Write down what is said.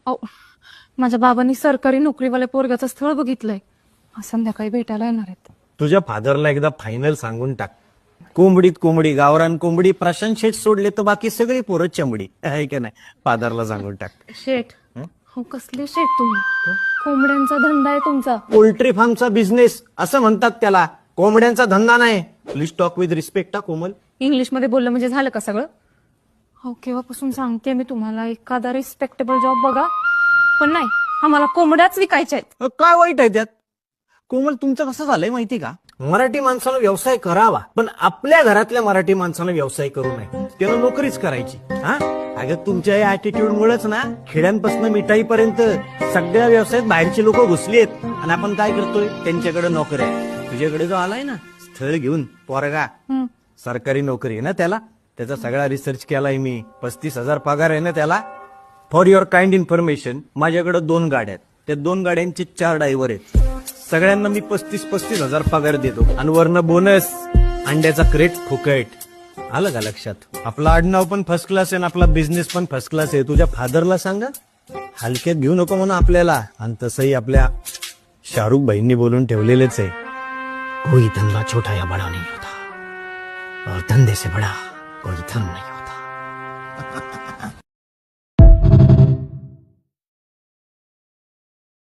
अहो, माझ्या बाबांनी सरकारी नोकरीवाल्या पोरगाचं स्थळ बघितलंय. आज संध्याकाळी भेटायला येणार आहेत. तुझ्या फादरला एकदा फायनल सांगून टाक. कोंबडीत कोंबडी, गावरान कोंबडी, प्रशांत शेठ सोडले तर बाकी सगळी पोरं चमडी आहे का नाही. फादरला सांगून टाक. शेठ, हो कसले शेठ तुम्ही? कोंबड्यांचा धंदा आहे तुमचा. पोल्ट्री फार्मचा बिझनेस असं म्हणतात त्याला, कोंबड्यांचा धंदा नाही. Please talk with respect. Komal, English मध्ये बोललं म्हणजे झालं का सगळं? हो, केव्हापासून सांगते मी तुम्हाला एखादा रिस्पेक्टेबल जॉब बघा. पण नाही, आम्हाला कोंबड्याच विकायच्या आहेत. काय वाईट आहे त्यात? कोमल, तुमचं कसं झालंय माहिती का? मराठी माणसानं व्यवसाय करावा, पण आपल्या घरातल्या मराठी माणसानं व्यवसाय करू नये. त्यानं नोकरीच करायची. हा, अगं तुमच्या या ऍटिट्यूड मुळेच ना खेड्यांपासून मिठाईपर्यंत सगळ्या व्यवसायात बाहेरचे लोक घुसली आहेत. आणि आपण काय करतोय? त्यांच्याकडे नोकऱ्या. तुझ्याकडे जो आलाय ना स्थळ घेऊन पोरगा, सरकारी नोकरी आहे ना त्याला. त्याचा सगळा रिसर्च केलाय मी. 35,000 पगार आहे ना त्याला. फॉर युअर काइंड इन्फॉर्मेशन, माझ्याकडे 2 गाड्या आहेत. त्या 2 गाड्यांचे 4 ड्रायव्हर आहेत. सगळ्यांना मी 35,000 पगार देतो. आणि वरनं बोनस, अंड्याचा क्रेट फुकट. आलं का लक्षात? आपला आडनाव पण फर्स्ट क्लास आहे आणि आपला बिझनेस पण फर्स्ट क्लास आहे. तुझ्या फादरला सांगा हलक्यात घेऊ नको म्हणून आपल्याला. आणि तसंही आपल्या शाहरुख भाईंनी बोलून ठेवलेलेच आहे, कोई धंदा छोटा या बडा नहीं होता, और धंधे से बड़ा कोई धन नहीं होता.